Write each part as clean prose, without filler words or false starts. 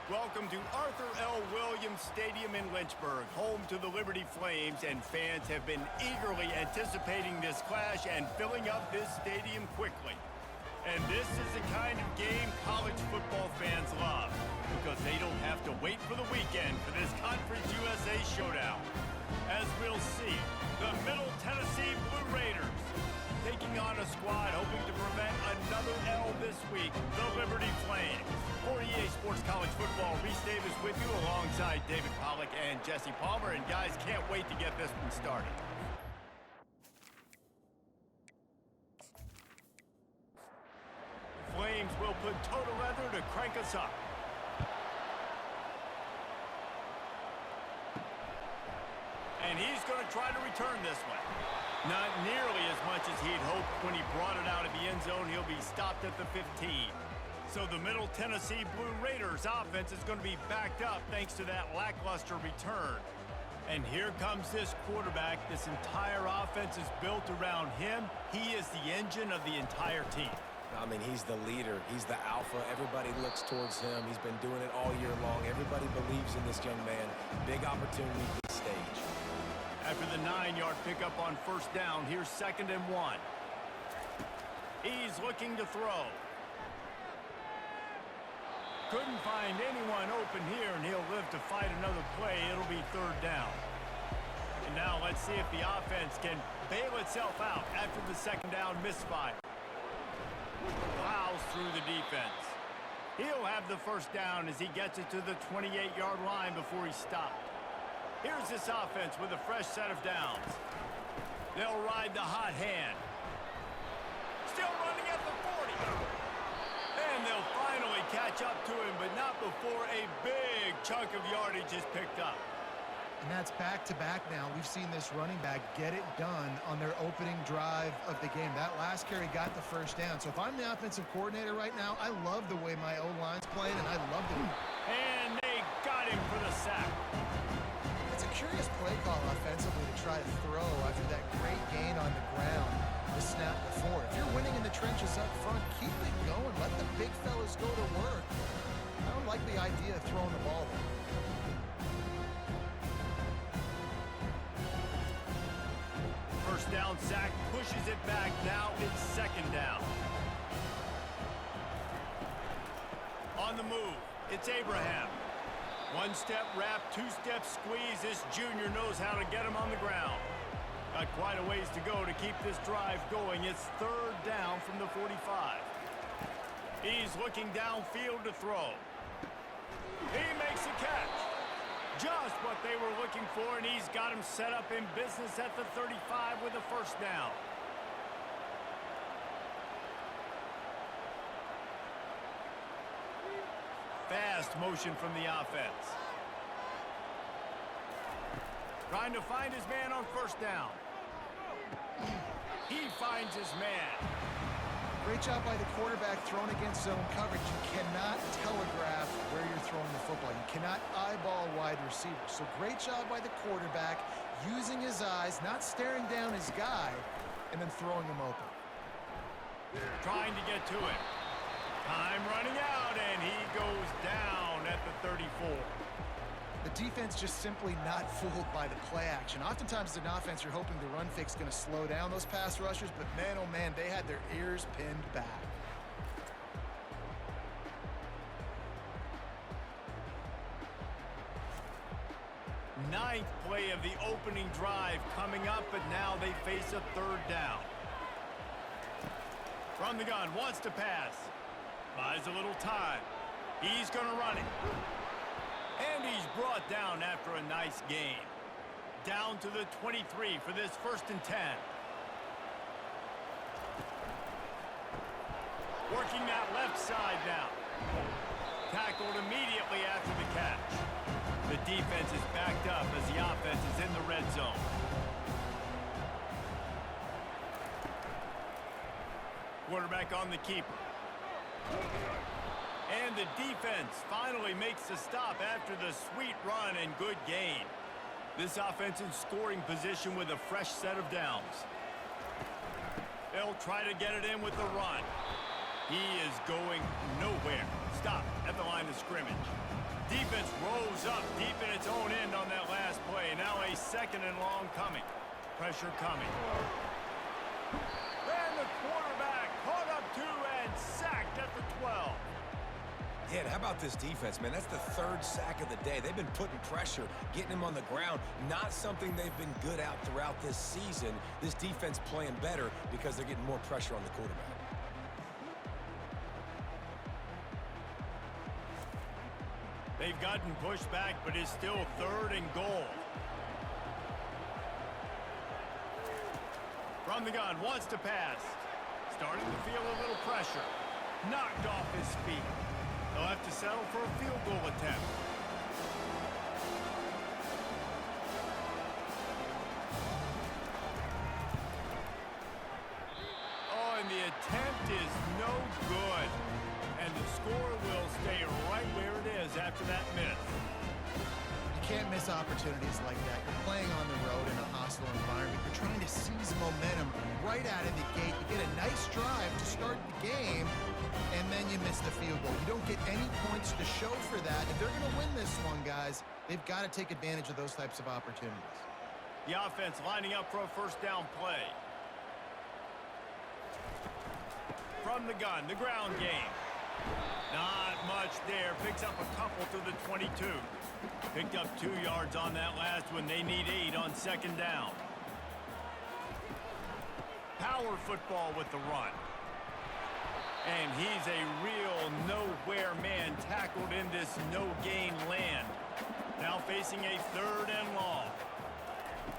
Welcome to Arthur L. Williams Stadium in Lynchburg, home to the Liberty Flames, and fans have been eagerly anticipating this clash and filling up this stadium quickly. And this is the kind of game college football fans love, because they don't have to wait for the weekend for this Conference USA showdown. As we'll see, the Middle Tennessee Blue Raiders taking on a squad hoping to prevent another L this week, the Liberty Flames. For EA Sports College Football, Reese Davis with you alongside David Pollack and Jesse Palmer. And guys, can't wait to get this one started. Flames will put toe to leather to crank us up. And he's going to try to return this one. Not nearly as much as he'd hoped when he brought it out of the end zone. He'll be stopped at the 15. So the Middle Tennessee Blue Raiders offense is going to be backed up thanks to that lackluster return. And here comes this quarterback. This entire offense is built around him. He is the engine of the entire team. I mean, he's the leader. He's the alpha. Everybody looks towards him. He's been doing it all year long. Everybody believes in this young man. Big opportunity for the stage. After the 9-yard pickup on first down, here's 2nd and 1. He's looking to throw. Couldn't find anyone open here, and he'll live to fight another play. It'll be 3rd down. And now let's see if the offense can bail itself out after the 2nd down misfire. Plows through the defense. He'll have the 1st down as he gets it to the 28-yard line before he's stopped. Here's this offense with a fresh set of downs. They'll ride the hot hand. Still running at the 40. And they'll finally catch up to him, but not before a big chunk of yardage is picked up. And that's back-to-back now. We've seen this running back get it done on their opening drive of the game. That last carry got the 1st down. So if I'm the offensive coordinator right now, I love the way my O-line's playing, and I love it. And they got him for the sack. It's a curious play call offensively to try to throw after that great gain on the ground the snap before. If you're winning in the trenches up front, keep it going. Let the big fellas go to work. I don't like the idea of throwing the ball there. First down sack pushes it back. Now it's 2nd down. On the move, it's Abraham. 1-step wrap, 2-step squeeze. This junior knows how to get him on the ground. Got quite a ways to go to keep this drive going. It's 3rd down from the 45. He's looking downfield to throw. He makes a catch. Just what they were looking for, and he's got him set up in business at the 35 with a 1st down. Fast motion from the offense. Trying to find his man on 1st down. He finds his man. Great job by the quarterback throwing against zone coverage. You cannot telegraph where you're throwing the football. You cannot eyeball wide receivers. So great job by the quarterback using his eyes, not staring down his guy, and then throwing him open. Trying to get to it. Time running out, and he goes down at the 34. The defense just simply not fooled by the play action. Oftentimes as an offense, you're hoping the run fix is going to slow down those pass rushers, but man, oh man, they had their ears pinned back. Ninth play of the opening drive coming up, but now they face a 3rd down. From the gun, wants to pass. Buys a little time. He's going to run it. And he's brought down after a nice gain. Down to the 23 for this 1st and 10. Working that left side now. Tackled immediately after the catch. The defense is backed up as the offense is in the red zone. Quarterback on the keeper. And the defense finally makes the stop after the sweet run and good gain. This offense in scoring position with a fresh set of downs. They'll try to get it in with the run. He is going nowhere. Stop at the line of scrimmage. Defense rose up deep in its own end on that last play. Now a 2nd and long coming. Pressure coming. And the quarterback caught up to and sacked at the 12. Yeah, and how about this defense, man? That's the 3rd sack of the day. They've been putting pressure, getting him on the ground. Not something they've been good at throughout this season. This defense playing better because they're getting more pressure on the quarterback. They've gotten pushed back, but it's still 3rd and goal. From the gun, wants to pass. Starting to feel a little pressure. Knocked off his feet. They'll have to settle for a field goal attempt. Oh, and the attempt is no good. And the score will stay right where it is after that miss. You can't miss opportunities like that. You're playing on the road in a hostile environment. You're trying to seize momentum right out of the gate. You get a nice drive to start the game, and then you miss the field goal. You don't get any points to show for that. If they're going to win this one, guys, they've got to take advantage of those types of opportunities. The offense lining up for a 1st down play. From the gun, the ground game. Not much there. Picks up a couple to the 22. Picked up 2 yards on that last one. They need 8 on 2nd down. Power football with the run. And he's a real nowhere man tackled in this no-gain land. Now facing a 3rd and long.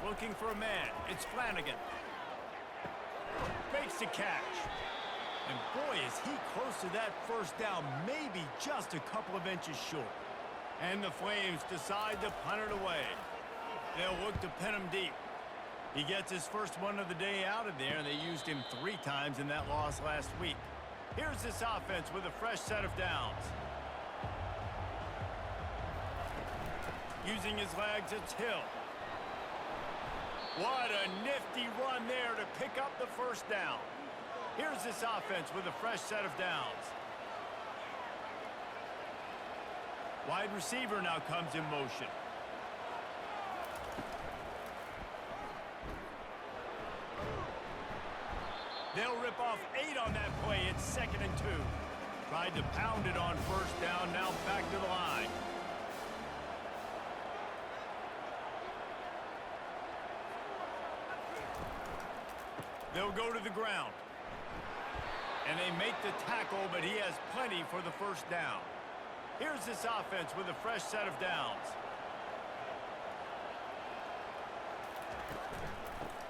Looking for a man. It's Flanagan. Makes the catch. And boy, is he close to that 1st down, maybe just a couple of inches short. And the Flames decide to punt it away. They'll look to pin him deep. He gets his first one of the day out of there, and they used him 3 times in that loss last week. Here's this offense with a fresh set of downs. Using his legs, it's Hill. What a nifty run there to pick up the 1st down. Here's this offense with a fresh set of downs. Wide receiver now comes in motion. They'll rip off 8 on that play. It's 2nd and 2. Tried to pound it on 1st down, now back to the line. They'll go to the ground. And they make the tackle, but he has plenty for the 1st down. Here's this offense with a fresh set of downs.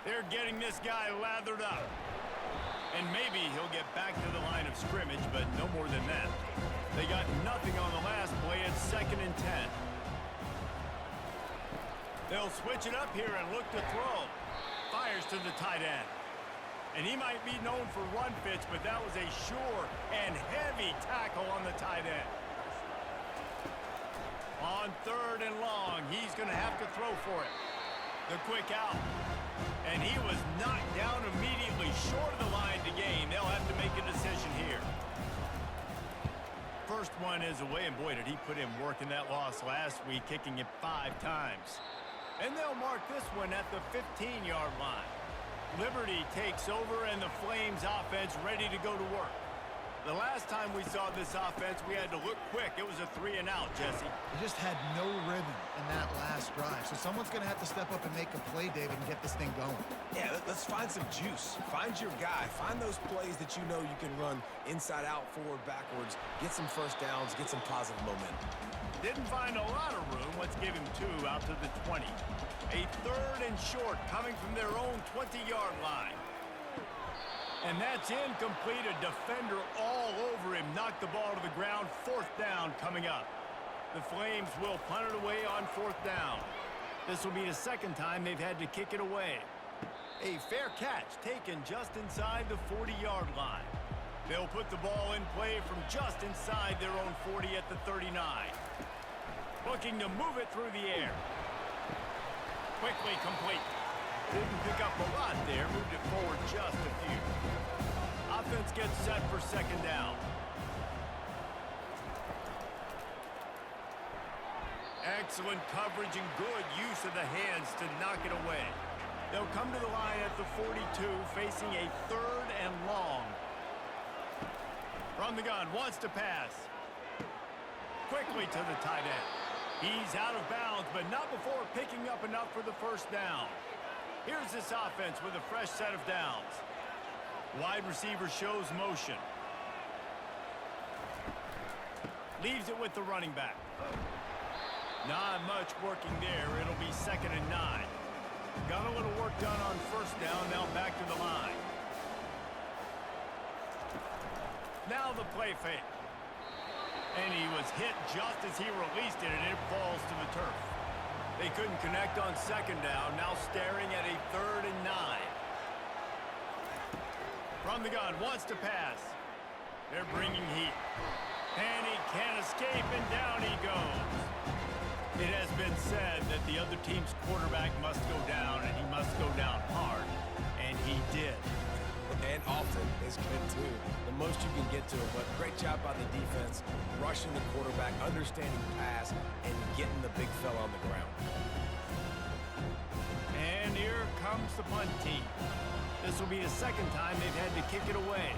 They're getting this guy lathered up. And maybe he'll get back to the line of scrimmage, but no more than that. They got nothing on the last play. It's 2nd and 10. They'll switch it up here and look to throw. Fires to the tight end. And he might be known for run fits, but that was a sure and heavy tackle on the tight end. On 3rd and long, he's going to have to throw for it. The quick out. And he was knocked down immediately short of the line to gain. They'll have to make a decision here. First one is away, and boy, did he put in work in that loss last week, kicking it 5 times. And they'll mark this one at the 15-yard line. Liberty takes over, and the Flames offense ready to go to work. The last time we saw this offense, we had to look quick. It was a 3-and-out, Jesse. They just had no rhythm in that last drive. So someone's going to have to step up and make a play, David, and get this thing going. Yeah, let's find some juice. Find your guy. Find those plays that you know you can run inside out, forward, backwards. Get some 1st downs. Get some positive momentum. Didn't find a lot of room. Let's give him 2 out to the 20. A 3rd and short coming from their own 20-yard line. And that's incomplete. A defender all over him. Knocked the ball to the ground. 4th down coming up. The Flames will punt it away on 4th down. This will be the 2nd time they've had to kick it away. A fair catch taken just inside the 40-yard line. They'll put the ball in play from just inside their own 40 at the 39. Looking to move it through the air. Quickly complete. Didn't pick up a lot there. Moved it forward just a few. Offense gets set for 2nd down. Excellent coverage and good use of the hands to knock it away. They'll come to the line at the 42, facing a 3rd and long. From the gun, wants to pass. Quickly to the tight end. He's out of bounds, but not before picking up enough for the first down. Here's this offense with a fresh set of downs. Wide receiver shows motion. Leaves it with the running back. Not much working there. It'll be 2nd and 9. Got a little work done on first down. Now back to the line. Now the play fake. And he was hit just as he released it, and it falls to the turf. They couldn't connect on 2nd down. Now staring at a 3rd and 9. From the gun, wants to pass. They're bringing heat. And he can't escape, and down he goes. It has been said that the other team's quarterback must go down, and he must go down hard. And he did. And often is good, too. The most you can get to him, but great job by the defense, rushing the quarterback, understanding pass, and getting the big fella on the ground. And here comes the punt team. This will be the 2nd time they've had to kick it away.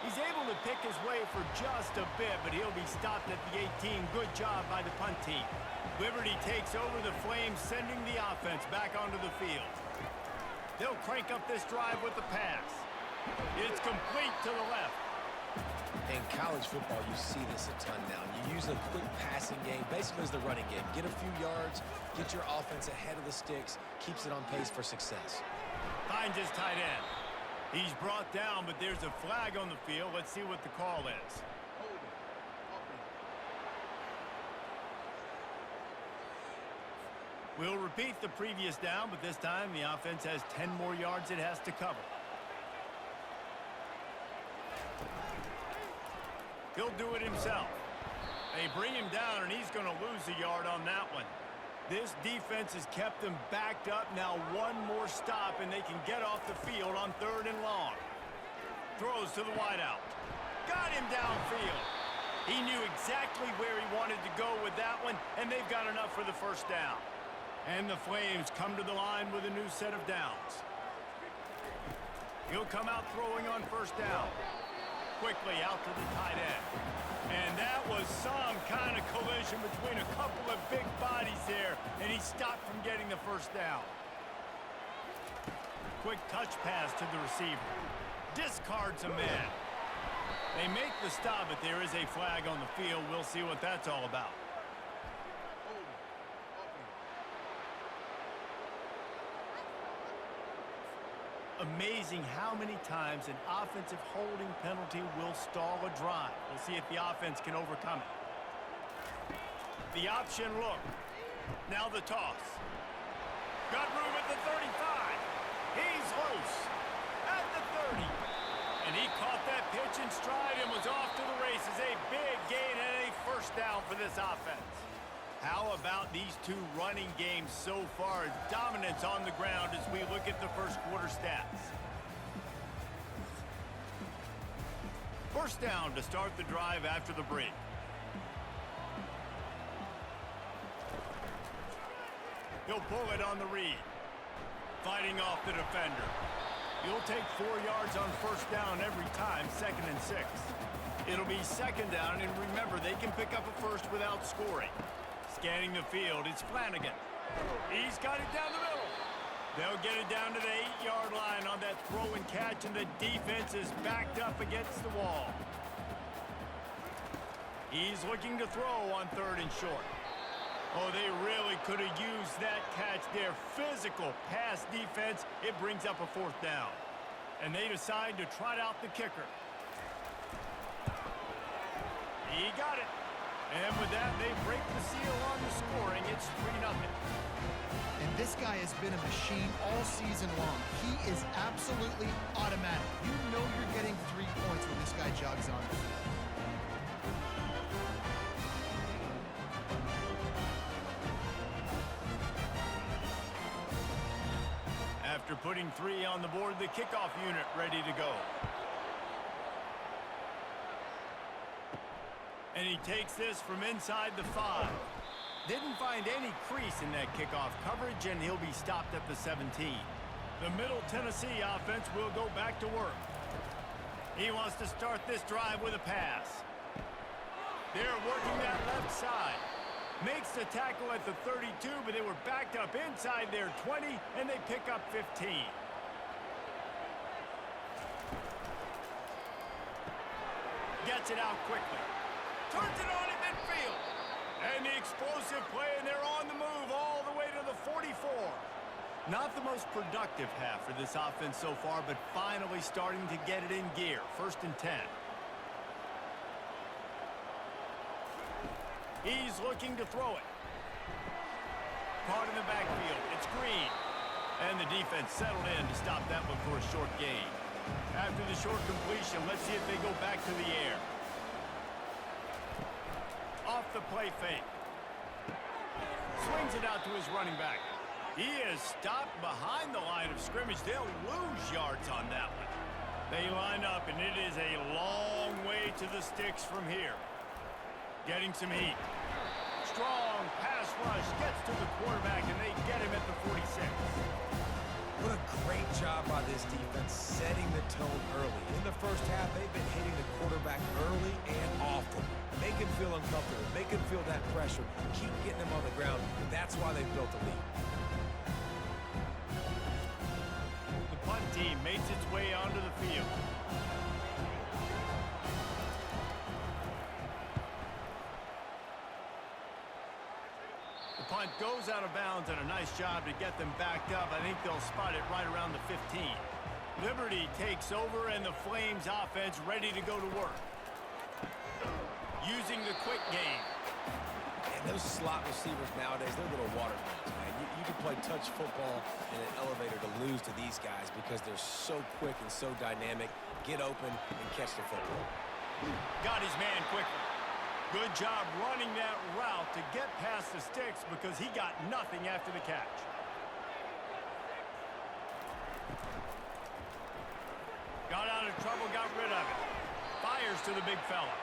He's able to pick his way for just a bit, but he'll be stopped at the 18. Good job by the punt team. Liberty takes over the Flames, sending the offense back onto the field. They'll crank up this drive with the pass. It's complete to the left. In college football, you see this a ton now. You use a quick passing game, basically as the running game. Get a few yards, get your offense ahead of the sticks, keeps it on pace for success. Finds his tight end. He's brought down, but there's a flag on the field. Let's see what the call is. We'll repeat the previous down, but this time the offense has 10 more yards it has to cover. He'll do it himself. They bring him down, and he's going to lose a yard on that one. This defense has kept them backed up. Now one more stop, and they can get off the field on 3rd and long. Throws to the wideout. Got him downfield. He knew exactly where he wanted to go with that one, and they've got enough for the first down. And the Flames come to the line with a new set of downs. He'll come out throwing on first down. Quickly out to the tight end. And that was some kind of collision between a couple of big bodies there, and he stopped from getting the first down. Quick touch pass to the receiver. Discards a man. They make the stop, but there is a flag on the field. We'll see what that's all about. Amazing how many times an offensive holding penalty will stall a drive. We'll see if the offense can overcome it. The option look. Now the toss. Got room at the 35. He's loose at the 30. And he caught that pitch in stride and was off to the races. A big gain and a first down for this offense. How about these two running games so far? Dominance on the ground as we look at the first quarter stats. First down to start the drive after the break. He'll pull it on the read. Fighting off the defender. He'll take 4 yards on first down every time, 2nd and 6. It'll be 2nd down, and remember, they can pick up a first without scoring. Scanning the field, it's Flanagan. He's got it down the middle. They'll get it down to the 8-yard line on that throw and catch, and the defense is backed up against the wall. He's looking to throw on 3rd and short. Oh, they really could have used that catch there. Physical pass defense. It brings up a 4th down. And they decide to trot out the kicker. He got it. And with that, they break the seal on the scoring. It's 3-0. And this guy has been a machine all season long. He is absolutely automatic. You know you're getting 3 points when this guy jogs on the field. After putting 3 on the board, the kickoff unit ready to go. And he takes this from inside the 5. Didn't find any crease in that kickoff coverage, and he'll be stopped at the 17. The Middle Tennessee offense will go back to work. He wants to start this drive with a pass. They're working that left side. Makes the tackle at the 32, but they were backed up inside their 20, and they pick up 15. Gets it out quickly. Turns it on in midfield. And the explosive play, and they're on the move all the way to the 44. Not the most productive half for this offense so far, but finally starting to get it in gear. 1st and 10. He's looking to throw it. Caught in the backfield. It's Green. And the defense settled in to stop that one for a short gain. After the short completion, let's see if they go back to the air. Off the play fake. Swings it out to his running back. He is stopped behind the line of scrimmage. They'll lose yards on that one. They line up, and it is a long way to the sticks from here. Getting some heat. Strong pass rush gets to the quarterback, and they get him at the 46. What a great job by this defense setting the tone early. In the first half, they've been hitting the quarterback early and often. Make him feel uncomfortable. Make him feel that pressure. Keep getting him on the ground. That's why they've built a lead. The punt team makes its way onto the field. The punt goes out of bounds, and a nice job to get them backed up. I think they'll spot it right around the 15. Liberty takes over, and the Flames offense ready to go to work. Using the quick game. And those slot receivers nowadays, they're little water guns, man. You can play touch football in an elevator to lose to these guys because they're so quick and so dynamic. Get open and catch the football. Got his man quickly. Good job running that route to get past the sticks because he got nothing after the catch. Got out of trouble, got rid of it. Fires to the big fella.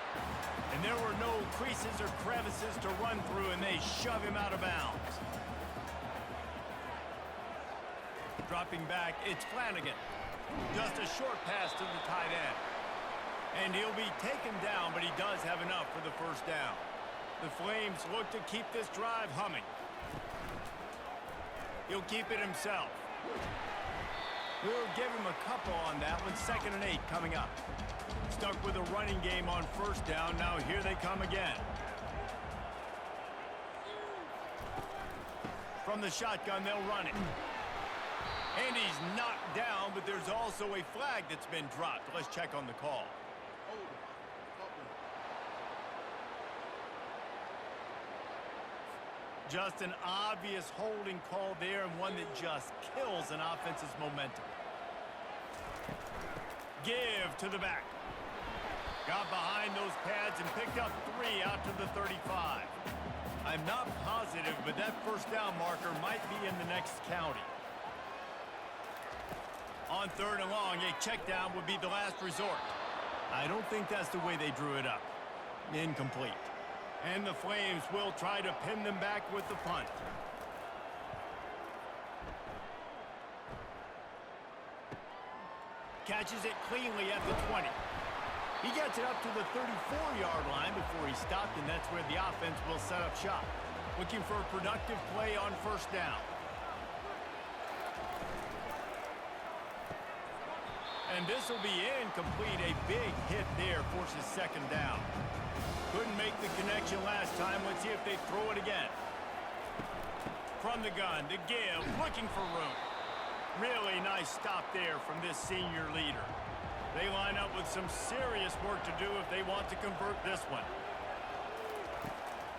And there were no creases or crevices to run through, and they shove him out of bounds. Dropping back, it's Flanagan. Just a short pass to the tight end. And he'll be taken down, but he does have enough for the first down. The Flames look to keep this drive humming. He'll keep it himself. We'll give him a couple on that one. 2nd and 8 coming up. Stuck with a running game on first down. Now here they come again. From the shotgun, they'll run it. And he's knocked down, but there's also a flag that's been dropped. Let's check on the call. Just an obvious holding call there, and one that just kills an offense's momentum. Give to the back. Got behind those pads and picked up 3 out to the 35. I'm not positive, but that first down marker might be in the next county. On 3rd and long, a check down would be the last resort. I don't think that's the way they drew it up. Incomplete. And the Flames will try to pin them back with the punt. Catches it cleanly at the 20. He gets it up to the 34-yard line before he stopped, and that's where the offense will set up shop. Looking for a productive play on first down. And this will be incomplete. A big hit there forces 2nd down. Couldn't make the connection last time. Let's see if they throw it again. From the gun to give, looking for room. Really nice stop there from this senior leader. They line up with some serious work to do if they want to convert this one.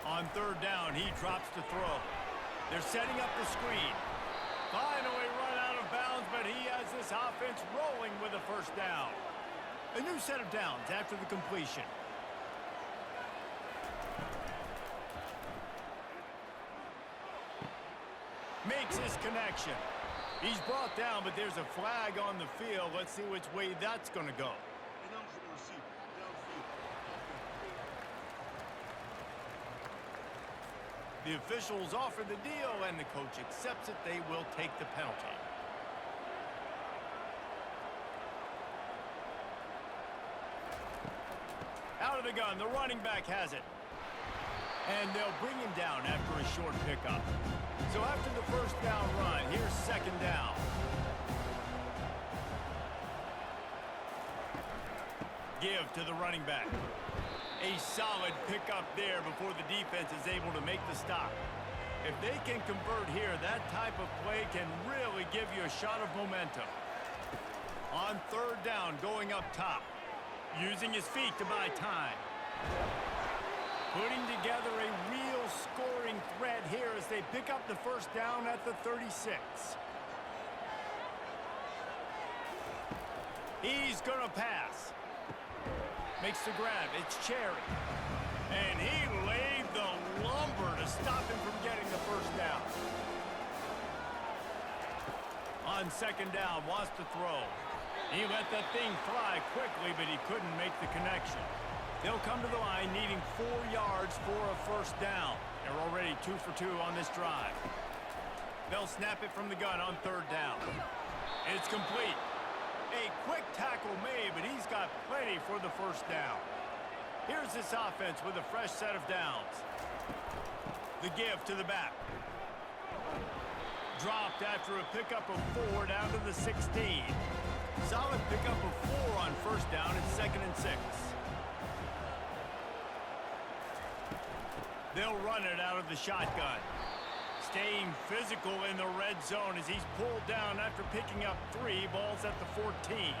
On 3rd down, he drops to throw. They're setting up the screen. Finally run out of bounds, but he has this offense rolling with a first down. A new set of downs after the completion. Makes his connection. He's brought down, but there's a flag on the field. Let's see which way that's going to go. The officials offer the deal, and the coach accepts it. They will take the penalty. Out of the gun, the running back has it. And they'll bring him down after a short pickup. So after the first down run, here's second down. Give to the running back. A solid pickup there before the defense is able to make the stop. If they can convert here, that type of play can really give you a shot of momentum. On third down, going up top. Using his feet to buy time. Putting together a real scoring threat here as they pick up the first down at the 36. He's gonna pass. Makes the grab. It's Cherry. And he laid the lumber to stop him from getting the first down. On second down, wants to throw. He let that thing fly quickly, but he couldn't make the connection. They'll come to the line needing 4 yards for a first down. They're already 2 for 2 on this drive. They'll snap it from the gun on third down. It's complete. A quick tackle made, but he's got plenty for the first down. Here's this offense with a fresh set of downs. The give to the back. Dropped after a pickup of 4 down to the 16. Solid pickup of 4 on first down and 2nd and 6. They'll run it out of the shotgun. Staying physical in the red zone as he's pulled down after picking up 3 balls at the 14.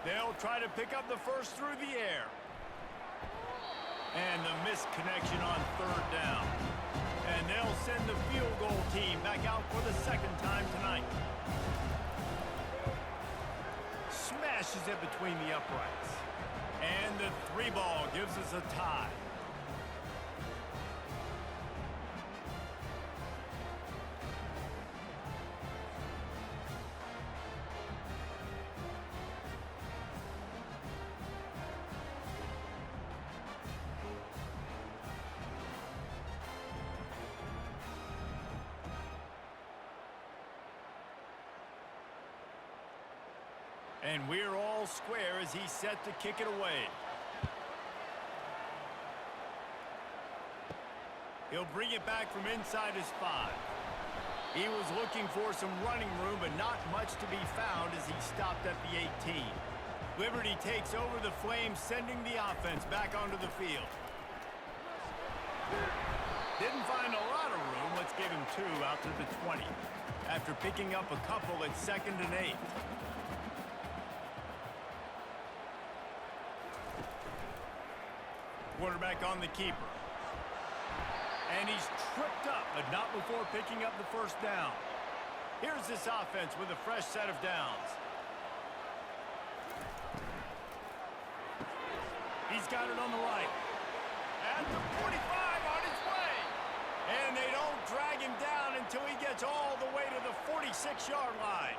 They'll try to pick up the first through the air. And the missed connection on third down. And they'll send the field goal team back out for the second time tonight. Smashes it between the uprights. And the 3 ball gives us a tie. And we're all square as he's set to kick it away. He'll bring it back from inside his 5. He was looking for some running room, but not much to be found as he stopped at the 18. Liberty takes over the Flames, sending the offense back onto the field. Didn't find a lot of room. Let's give him 2 out to the 20. After picking up a couple at 2nd and 8. Quarterback on the keeper. And he's tripped up, but not before picking up the first down. Here's this offense with a fresh set of downs. He's got it on the right. At the 45 on his way. And they don't drag him down until he gets all the way to the 46-yard line.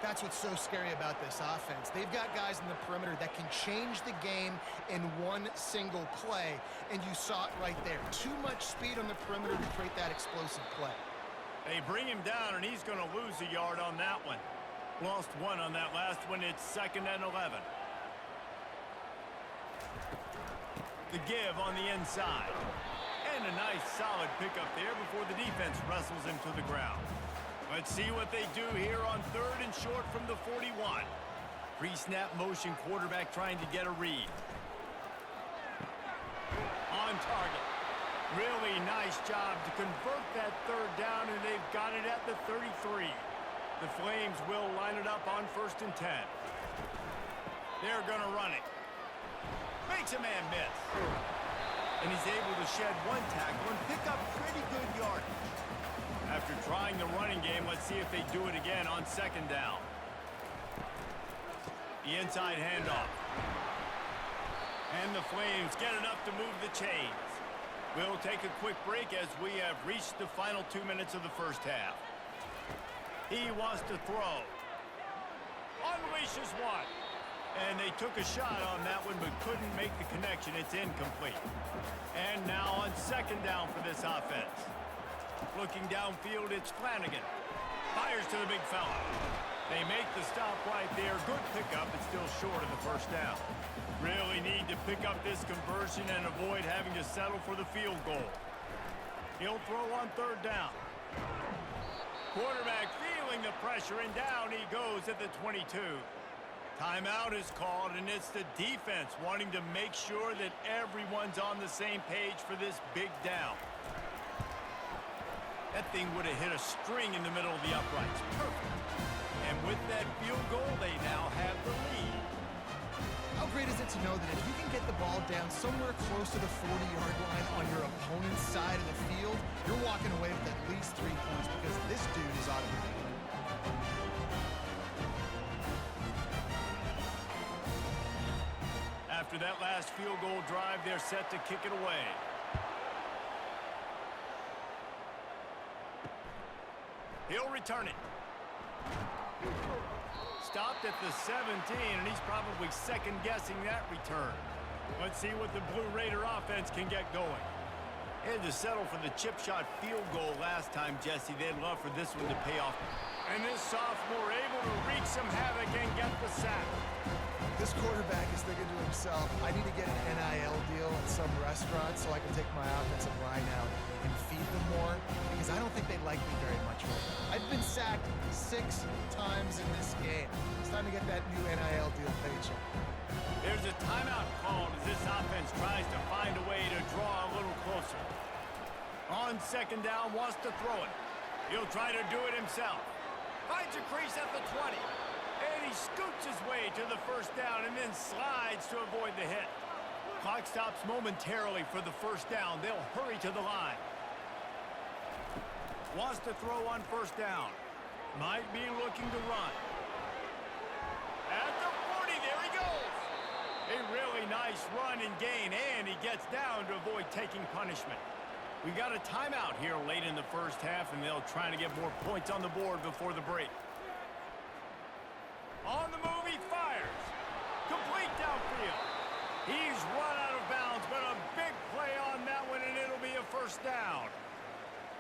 That's what's so scary about this offense. They've got guys in the perimeter that can change the game in one single play, and you saw it right there. Too much speed on the perimeter to create that explosive play. They bring him down, and he's going to lose a yard on that one. Lost 1 on that last one. It's 2nd and 11. The give on the inside. And a nice solid pickup there before the defense wrestles him to the ground. Let's see what they do here on 3rd and short from the 41. Pre-snap motion, quarterback trying to get a read. On target. Really nice job to convert that 3rd down, and they've got it at the 33. The Flames will line it up on 1st and 10. They're going to run it. Makes a man miss. And he's able to shed 1 tackle and pick up pretty good yardage. After trying the running game, let's see if they do it again on 2nd down. The inside handoff. And the Flames get enough to move the chains. We'll take a quick break as we have reached the final 2 minutes of the first half. He wants to throw. Unleashes 1. And they took a shot on that one, but couldn't make the connection. It's incomplete. And now on second down for this offense. Looking downfield, it's Flanagan. Fires to the big fella. They make the stop right there. Good pickup, but still short of the first down. Really need to pick up this conversion and avoid having to settle for the field goal. He'll throw on third down. Quarterback feeling the pressure, and down he goes at the 22. Timeout is called, and it's the defense wanting to make sure that everyone's on the same page for this big down. That thing would have hit a string in the middle of the uprights. Perfect. And with that field goal, they now have the lead. How great is it to know that if you can get the ball down somewhere close to the 40-yard line on your opponent's side of the field, you're walking away with at least 3 points because this dude is automatic. After that last field goal drive, they're set to kick it away. He'll return it. Stopped at the 17, and he's probably second-guessing that return. Let's see what the Blue Raider offense can get going. They had to settle for the chip shot field goal last time, Jesse. They'd love for this one to pay off. And this sophomore able to wreak some havoc and get the sack. This quarterback is thinking to himself, I need to get an NIL deal at some restaurant so I can take my offensive line out and feed them more, because I don't think they like me very much right now. I've been sacked 6 times in this game. It's time to get that new NIL deal paycheck. There's a timeout called as this offense tries to find a way to draw a little closer. On second down, wants to throw it. He'll try to do it himself. Finds a crease at the 20. And he scoots his way to the first down and then slides to avoid the hit. Clock stops momentarily for the first down. They'll hurry to the line. Wants to throw on first down. Might be looking to run. At the 40, there he goes. A really nice run and gain, and he gets down to avoid taking punishment. We got a timeout here late in the first half, and they'll try to get more points on the board before the break. On the move, he fires. Complete downfield. He's run out of bounds, but a big play on that one, and it'll be a first down.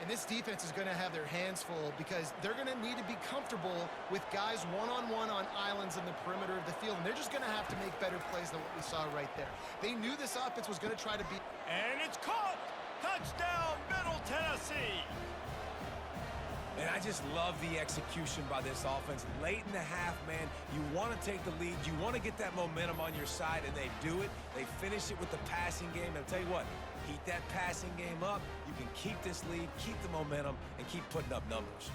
And this defense is going to have their hands full because they're going to need to be comfortable with guys one-on-one on islands in the perimeter of the field, and they're just going to have to make better plays than what we saw right there. They knew this offense was going to try to beat. And it's caught. Touchdown, Middle Tennessee. And I just love the execution by this offense. Late in the half, man, you want to take the lead. You want to get that momentum on your side, and they do it. They finish it with the passing game. And I'll tell you what, keep that passing game up. You can keep this lead, keep the momentum, and keep putting up numbers.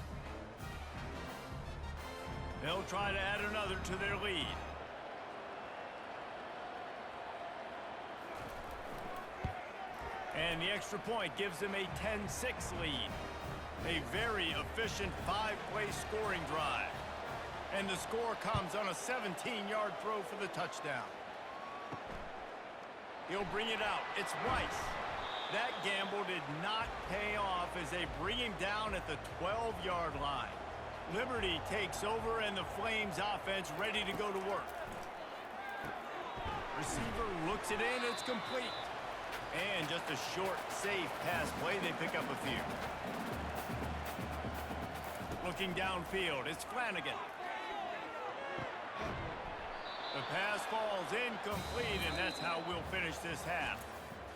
They'll try to add another to their lead. And the extra point gives them a 10-6 lead. A very efficient 5-play scoring drive. And the score comes on a 17-yard throw for the touchdown. He'll bring it out. It's Rice. That gamble did not pay off as they bring him down at the 12-yard line. Liberty takes over, and the Flames offense ready to go to work. Receiver looks it in. It's complete. And just a short, safe pass play. They pick up a few. Looking downfield, it's Flanagan. The pass falls incomplete, and that's how we'll finish this half.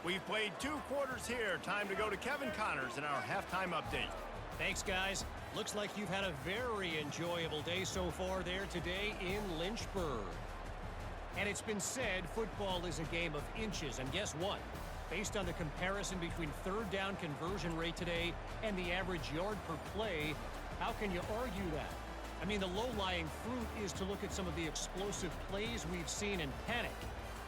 We've played 2 quarters here. Time to go to Kevin Connors in our halftime update. Thanks, guys. Looks like you've had a very enjoyable day so far there today in Lynchburg. And it's been said football is a game of inches, and guess what? Based on the comparison between third down conversion rate today and the average yard per play, how can you argue that? I mean, the low-lying fruit is to look at some of the explosive plays we've seen and panic.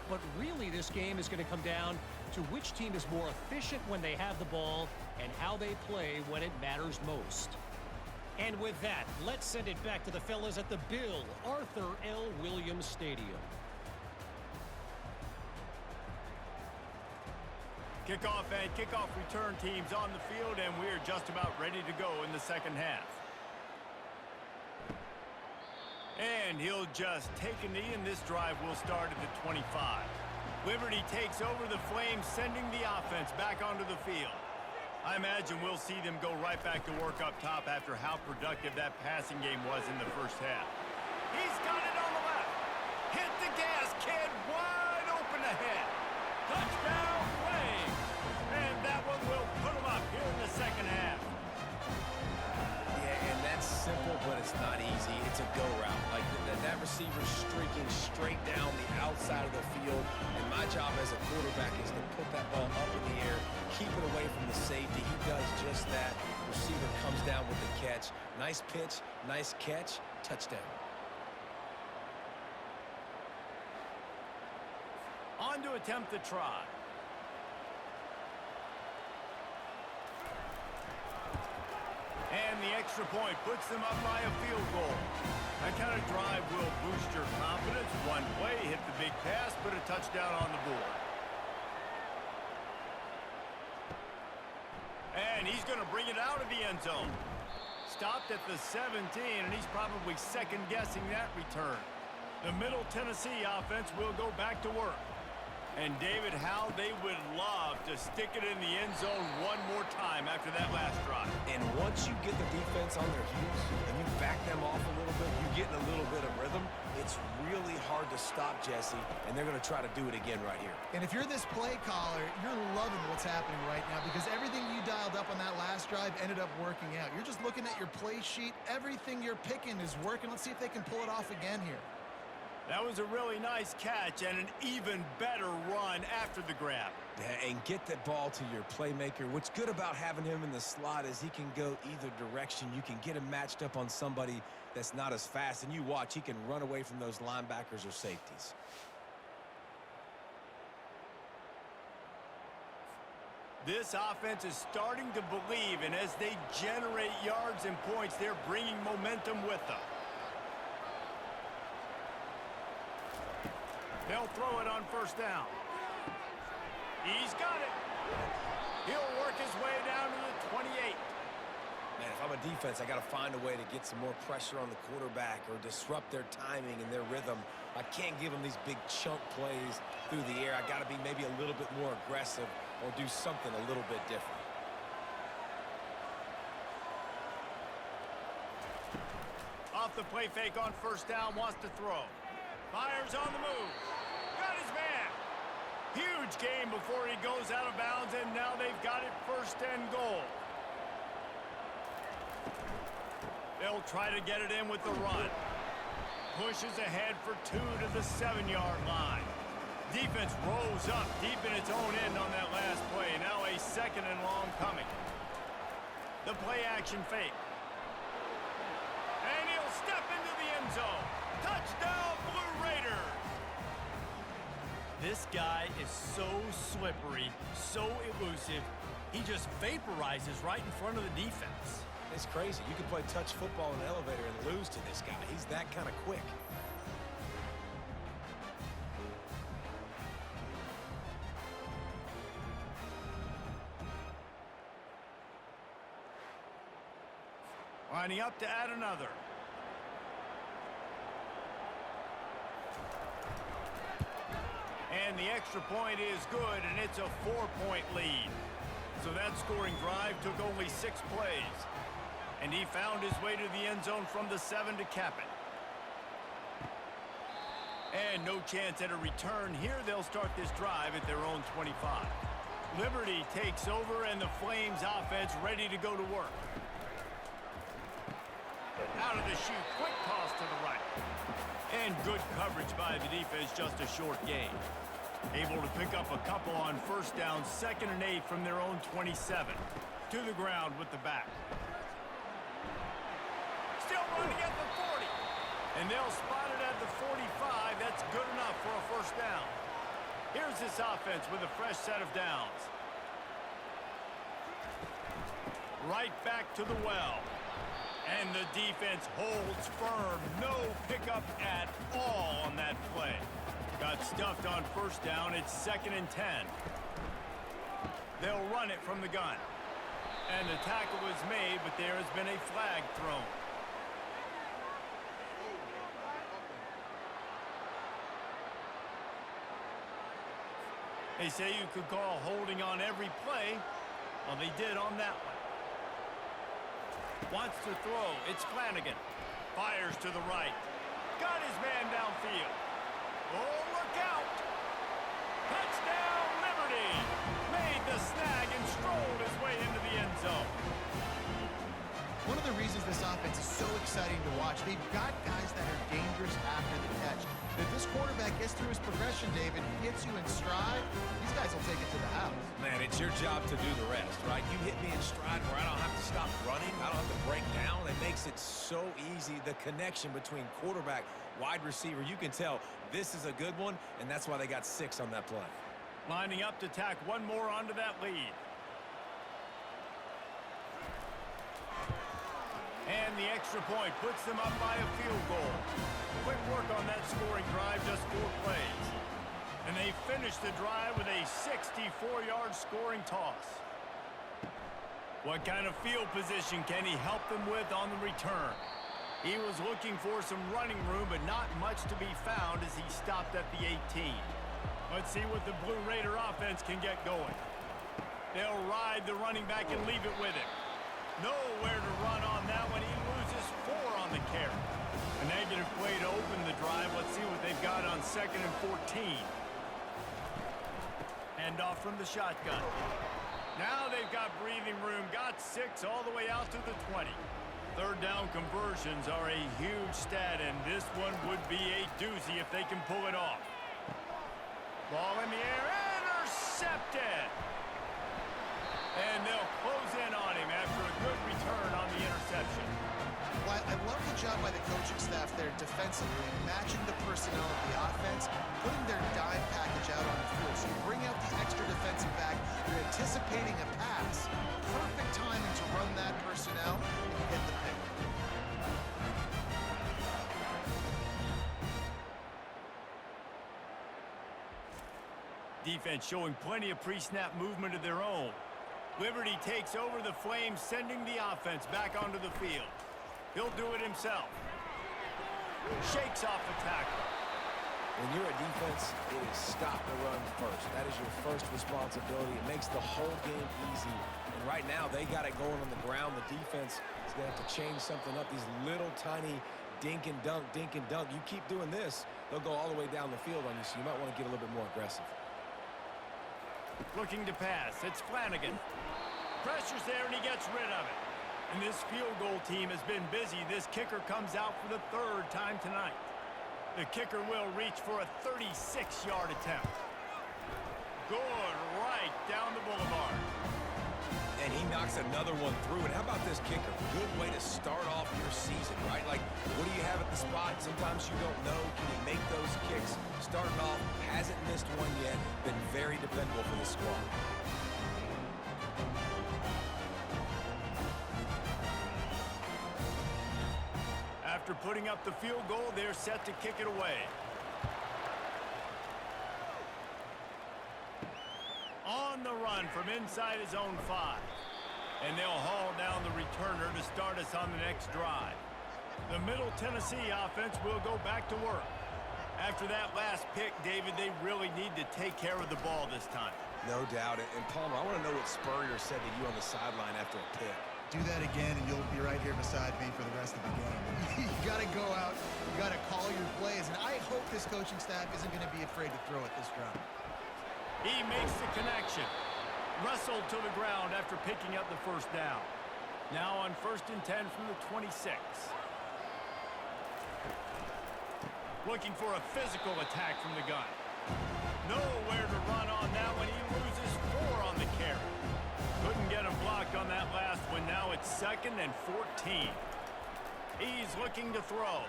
But really, this game is going to come down to which team is more efficient when they have the ball and how they play when it matters most. And with that, let's send it back to the fellas at the Bill Arthur L. Williams Stadium. Kickoff and kickoff return teams on the field, and we're just about ready to go in the second half. And And he'll just take a knee, and this drive will start at the 25. Liberty takes over the Flames, sending the offense back onto the field. I imagine we'll see them go right back to work up top after how productive that passing game was in the first half. He's got it on the left. Hit the gas, kid. Wide open ahead. Touchdown, Flames. And that one will put them up here in the second half. Yeah, and that's simple, but it's not easy. It's a go route. Like that receiver streaking straight down the outside of the field. And my job as a quarterback is to put that ball up in the air, keep it away from the safety. He does just that. Receiver comes down with the catch. Nice pitch, nice catch, touchdown. On to attempt the try. And the extra point puts them up by a field goal. That kind of drive will boost your confidence. One play, hit the big pass, put a touchdown on the board. And he's going to bring it out of the end zone. Stopped at the 17, and he's probably second-guessing that return. The Middle Tennessee offense will go back to work. And, David, how they would love to stick it in the end zone one more time after that last drive. And once you get the defense on their heels and you back them off a little bit, you get in a little bit of rhythm, it's really hard to stop, Jesse, and they're going to try to do it again right here. And if you're this play caller, you're loving what's happening right now because everything you dialed up on that last drive ended up working out. You're just looking at your play sheet. Everything you're picking is working. Let's see if they can pull it off again here. That was a really nice catch and an even better run after the grab. And get that ball to your playmaker. What's good about having him in the slot is he can go either direction. You can get him matched up on somebody that's not as fast, and you watch, he can run away from those linebackers or safeties. This offense is starting to believe, and as they generate yards and points, they're bringing momentum with them. They'll throw it on first down. He's got it. He'll work his way down to the 28. Man, if I'm a defense, I got to find a way to get some more pressure on the quarterback or disrupt their timing and their rhythm. I can't give them these big chunk plays through the air. I got to be maybe a little bit more aggressive or do something a little bit different. Off the play fake on first down, wants to throw. Fires on the move. Got his man. Huge gain before he goes out of bounds, and now they've got it first and goal. They'll try to get it in with the run. Pushes ahead for 2 to the 7-yard line. Defense rose up deep in its own end on that last play. Now a second and long coming. The play action fake. And he'll step into the end zone. Touchdown, Blue Raiders! This guy is so slippery, so elusive. He just vaporizes right in front of the defense. It's crazy. You can play touch football in an elevator and lose to this guy. He's that kind of quick. Lining up to add another. And the extra point is good, and it's a 4-point lead. So that scoring drive took only 6 plays. And he found his way to the end zone from the 7 to cap it. And no chance at a return. Here they'll start this drive at their own 25. Liberty takes over, and the Flames offense ready to go to work. Out of the chute, quick toss to the right. And good coverage by the defense, just a short gain. Able to pick up a couple on first down, 2nd and 8 from their own 27. To the ground with the back. Still running at the 40. And they'll spot it at the 45. That's good enough for a first down. Here's this offense with a fresh set of downs. Right back to the well. And the defense holds firm. No pickup at all on that play. Got stuffed on first down. It's 2nd and 10. They'll run it from the gun. And the tackle was made, but there has been a flag thrown. They say you could call holding on every play. Well, they did on that one. Wants to throw. It's Flanagan. Fires to the right. Got his man downfield. Oh, look out! Touchdown, Liberty! Made the snag and strolled his way into the end zone. One of the reasons this offense is so exciting to watch, they've got guys that are dangerous after the catch. If this quarterback gets through his progression, David, hits you in stride, these guys will take it to the house. Man, it's your job to do the rest, right? You hit me in stride where I don't have to stop running. I don't have to break down. It makes it so easy. The connection between quarterback, wide receiver, you can tell this is a good one, and that's why they got 6 on that play. Lining up to tack one more onto that lead. And the extra point puts them up by a field goal. Quick work on that scoring drive, just 4 plays. And they finish the drive with a 64-yard scoring toss. What kind of field position can he help them with on the return? He was looking for some running room, but not much to be found as he stopped at the 18. Let's see what the Blue Raider offense can get going. They'll ride the running back and leave it with him. Nowhere to run on that one. He loses 4 on the carry. A negative play to open the drive. Let's see what they've got on 2nd and 14. Hand off from the shotgun. Now they've got breathing room. Got 6 all the way out to the 20. Third down conversions are a huge stat, and this one would be a doozy if they can pull it off. Ball in the air. Intercepted. And they'll close in on him after a good return on the interception. Well, I love the job by the coaching staff there defensively, matching the personnel of the offense, putting their dime package out on the field. So you bring out the extra defensive back, you're anticipating a pass. Perfect timing to run that personnel, and you get the pick. Defense showing plenty of pre-snap movement of their own. Liberty takes over the Flames, sending the offense back onto the field. He'll do it himself. Shakes off the tackle. When you're a defense, it is stop the run first. That is your first responsibility. It makes the whole game easy. And right now, they got it going on the ground. The defense is going to have to change something up. These little tiny dink and dunk, dink and dunk. You keep doing this, they'll go all the way down the field on you, so you might want to get a little bit more aggressive. Looking to pass. It's Flanagan. Pressure's there, and he gets rid of it. And this field goal team has been busy. This kicker comes out for the 3rd time tonight. The kicker will reach for a 36-yard attempt. Good right down the boulevard. And he knocks another one through. And how about this kicker? Good way to start off your season, right? Like, what do you have at the spot? Sometimes you don't know. Can he make those kicks? Starting off, hasn't missed one yet. Been very dependable for the squad. After putting up the field goal, they're set to kick it away. On the run from inside his own 5. And they'll haul down the returner to start us on the next drive. The Middle Tennessee offense will go back to work. After that last pick, David, they really need to take care of the ball this time. No doubt. And Palmer, I want to know what Spurrier said to you on the sideline after a pick. Do that again, and you'll be right here beside me for the rest of the game. You got to go out, you got to call your plays, and I hope this coaching staff isn't going to be afraid to throw it this round. He makes the connection. Wrestled to the ground after picking up the first down. Now on 1st and 10 from the 26. Looking for a physical attack from the gun. Nowhere to run on that one. He loses 4 on the carry. Couldn't get him blocked on that last one. Now it's 2nd and 14. He's looking to throw.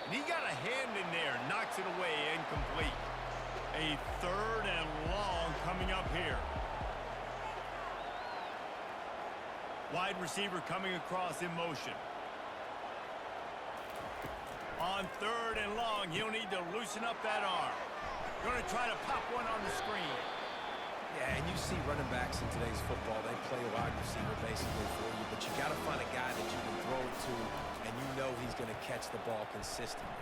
And he got a hand in there. Knocks it away, incomplete. A 3rd and long coming up here. Wide receiver coming across in motion. On 3rd and long, he'll need to loosen up that arm. Going to try to pop one on the screen. Yeah, and you see running backs in today's football, they play a wide receiver basically for you, but you got to find a guy that you can throw it to, and you know he's going to catch the ball consistently.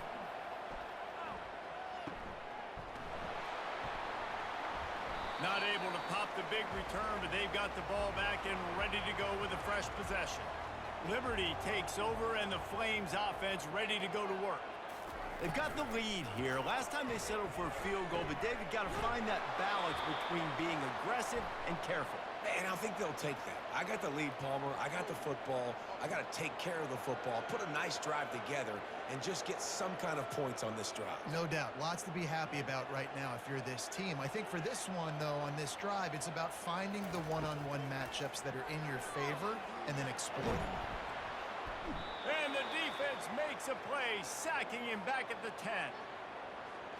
Not able to pop the big return, but they've got the ball back and ready to go with a fresh possession. Liberty takes over, and the Flames offense ready to go to work. They've got the lead here. Last time they settled for a field goal, but David got to find that balance between being aggressive and careful. And I think they'll take that. I got the lead, Palmer. I got the football. I got to take care of the football, put a nice drive together, and just get some kind of points on this drive. No doubt. Lots to be happy about right now if you're this team. I think for this one, though, on this drive, it's about finding the one-on-one matchups that are in your favor and then exploiting. And the defense makes a play, sacking him back at the 10.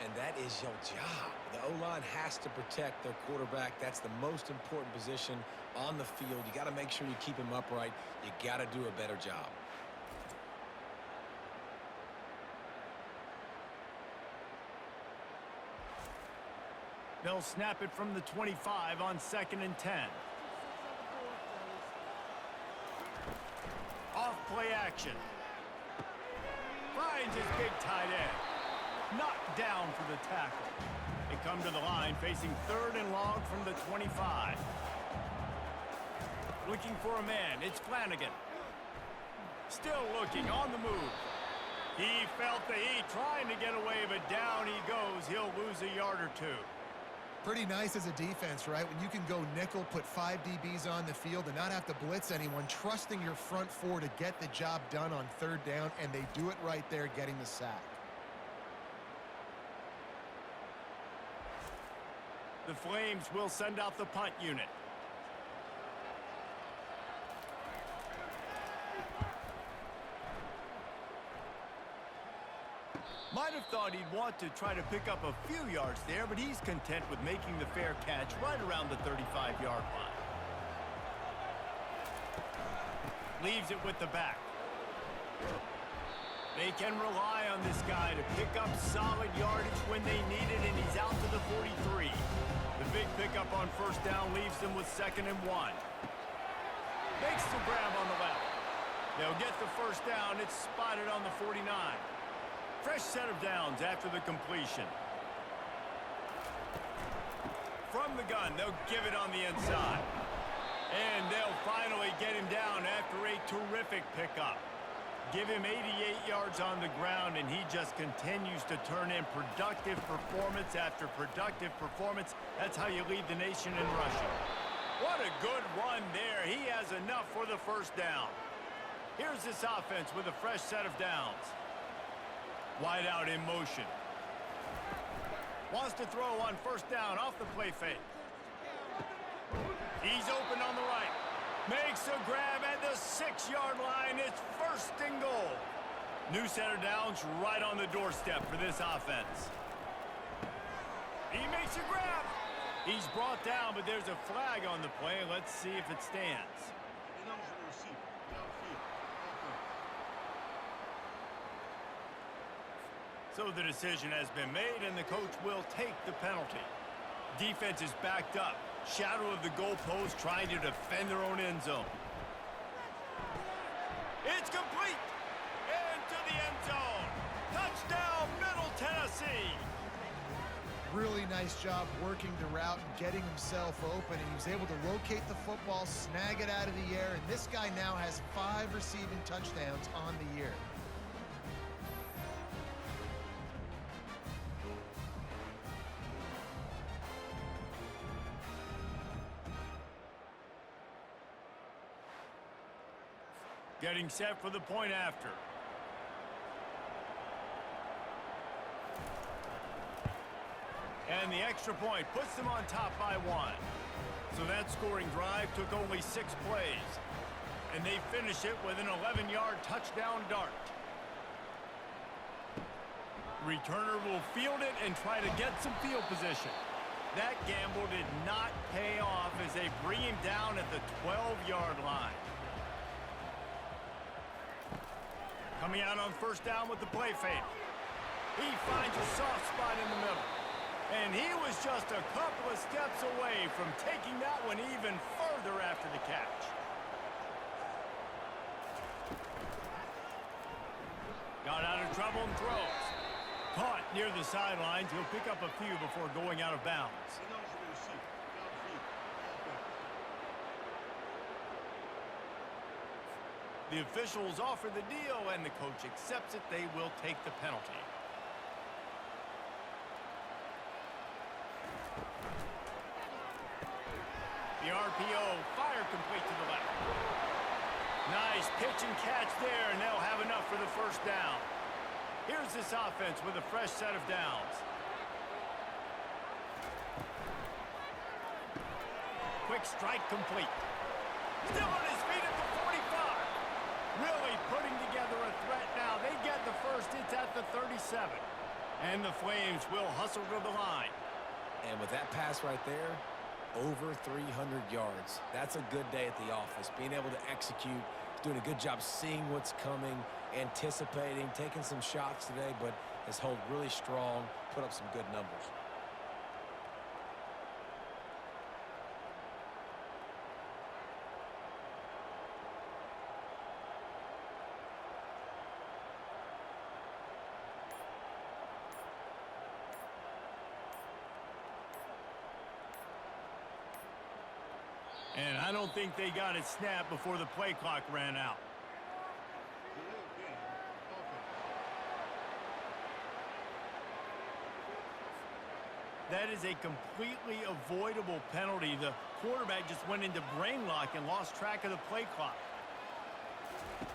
And that is your job. The O-line has to protect their quarterback. That's the most important position on the field. You got to make sure you keep him upright. You got to do a better job. They'll snap it from the 25 on 2nd and 10. Off play action. Finds his big tight end. Knocked down for the tackle. They come to the line facing 3rd and long from the 25. Looking for a man. It's Flanagan. Still looking on the move. He felt the heat trying to get away, but down he goes. He'll lose a yard or two. Pretty nice as a defense, right? When you can go nickel, put 5 DBs on the field and not have to blitz anyone, trusting your front 4 to get the job done on 3rd down, and they do it right there, getting the sack. The Flames will send out the punt unit. Might have thought he'd want to try to pick up a few yards there, but he's content with making the fair catch right around the 35-yard line. Leaves it with the back. They can rely on this guy to pick up solid yardage when they need it, and he's out to the 43. The big pickup on 1st down leaves them with 2nd and 1. Makes the grab on the left. They'll get the 1st down. It's spotted on the 49. Fresh set of downs after the completion. From the gun, they'll give it on the inside. And they'll finally get him down after a terrific pickup. Give him 88 yards on the ground, and he just continues to turn in productive performance after productive performance. That's how you lead the nation in rushing. What a good run there. He has enough for the 1st down. Here's this offense with a fresh set of downs. Wide out in motion. Wants to throw on 1st down off the play fake. He's open on the right. Makes a grab at the 6-yard line. It's 1st and goal. New set of downs right on the doorstep for this offense. He makes a grab. He's brought down, but there's a flag on the play. Let's see if it stands. So the decision has been made, and the coach will take the penalty. Defense is backed up. Shadow of the goalpost, trying to defend their own end zone. It's complete! Into the end zone! Touchdown, Middle Tennessee! Really nice job working the route and getting himself open. He was able to locate the football, snag it out of the air, and this guy now has 5 receiving touchdowns on the year. Getting set for the point after. And the extra point puts them on top by 1. So that scoring drive took only 6 plays. And they finish it with an 11-yard touchdown dart. Returner will field it and try to get some field position. That gamble did not pay off as they bring him down at the 12-yard line. Coming out on 1st down with the play fake. He finds a soft spot in the middle. And he was just a couple of steps away from taking that one even further after the catch. Got out of trouble and throws. Caught near the sidelines. He'll pick up a few before going out of bounds. The officials offer the deal, and the coach accepts it. They will take the penalty. The RPO, fire complete to the left. Nice pitch and catch there, and they'll have enough for the first down. Here's this offense with a fresh set of downs. Quick strike complete. Still on his feet at the 45. Really putting together a threat now. They get the first. It's at the 37. And the Flames will hustle to the line. And with that pass right there, over 300 yards. That's a good day at the office. Being able to execute, doing a good job seeing what's coming, anticipating, taking some shots today, but has held really strong, put up some good numbers. And I don't think they got it snapped before the play clock ran out. That is a completely avoidable penalty. The quarterback just went into brain lock and lost track of the play clock.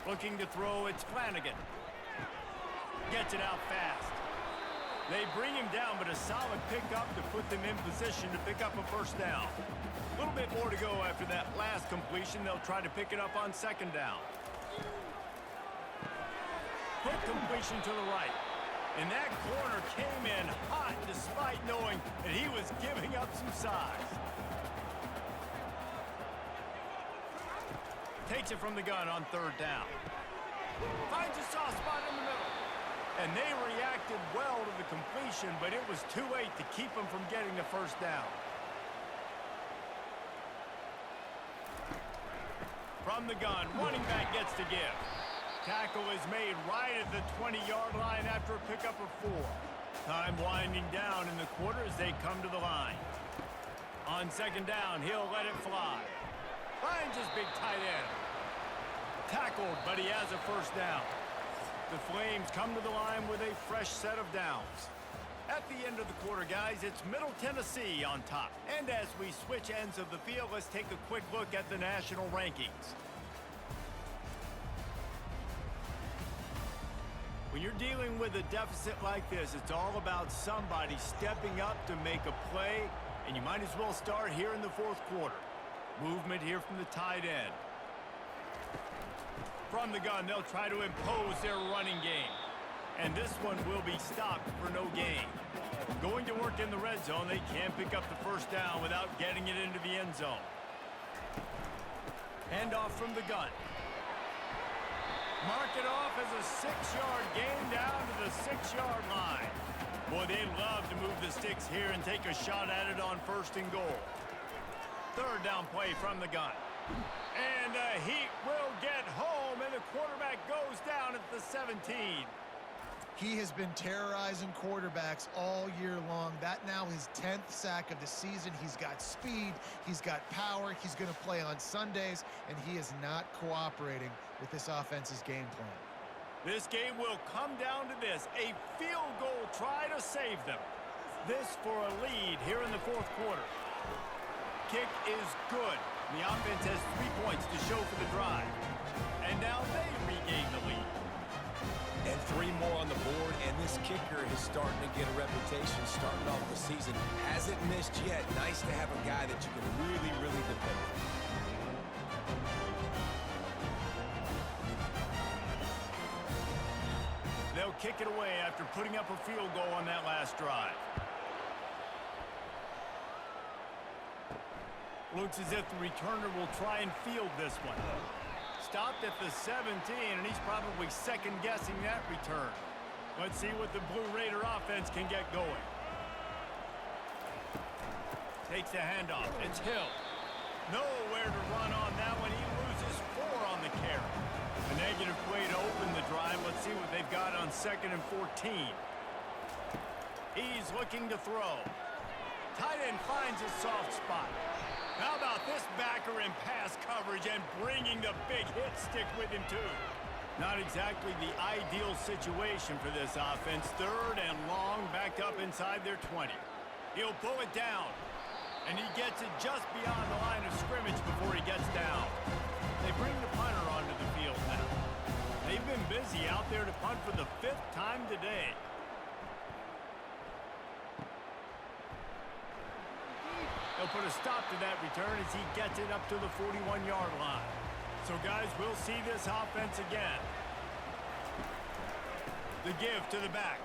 Looking to throw, it's Flanagan. Gets it out fast. They bring him down, but a solid pickup to put them in position to pick up a first down. A little bit more to go after that last completion. They'll try to pick it up on second down. Quick completion to the right. And that corner came in hot despite knowing that he was giving up some size. Takes it from the gun on third down. Finds a soft spot in the middle. And they reacted well to the completion, but it was too late to keep them from getting the first down. From the gun, running back gets to give. Tackle is made right at the 20-yard line after a pickup of 4. Time winding down in the quarter as they come to the line. On second down, he'll let it fly. Finds his big tight end. Tackled, but he has a first down. The Flames come to the line with a fresh set of downs. At the end of the quarter, guys, it's Middle Tennessee on top. And as we switch ends of the field, let's take a quick look at the national rankings. When you're dealing with a deficit like this, it's all about somebody stepping up to make a play, and you might as well start here in the fourth quarter. Movement here from the tight end. From the gun, they'll try to impose their running game. And this one will be stopped for no gain. Going to work in the red zone, they can't pick up the first down without getting it into the end zone. Handoff from the gun. Mark it off as a 6-yard gain down to the 6-yard line. Boy, they love to move the sticks here and take a shot at it on first and goal. Third down play from the gun. And the Heat will get home, and the quarterback goes down at the 17. He has been terrorizing quarterbacks all year long. That now his 10th sack of the season. He's got speed. He's got power. He's going to play on Sundays, and he is not cooperating with this offense's game plan. This game will come down to this, a field goal try to save them. This for a lead here in the fourth quarter. Kick is good. The offense has 3 points to show for the drive. And now they regain the lead. And 3 more on the board, and this kicker is starting to get a reputation starting off the season. Hasn't missed yet. Nice to have a guy that you can really, really depend on. They'll kick it away after putting up a field goal on that last drive. Looks as if the returner will try and field this one. Stopped at the 17, and he's probably second-guessing that return. Let's see what the Blue Raider offense can get going. Takes the handoff. It's Hill. Nowhere to run on that one. He loses 4 on the carry. A negative play to open the drive. Let's see what they've got on second and 14. He's looking to throw. Tight end finds a soft spot. How about this backer in pass coverage and bringing the big hit stick with him, too? Not exactly the ideal situation for this offense. 3rd and long, backed up inside their 20. He'll pull it down, and he gets it just beyond the line of scrimmage before he gets down. They bring the punter onto the field now. They've been busy out there to punt for the 5th time today. They'll put a stop to that return as he gets it up to the 41-yard line. So, guys, we'll see this offense again. The give to the back.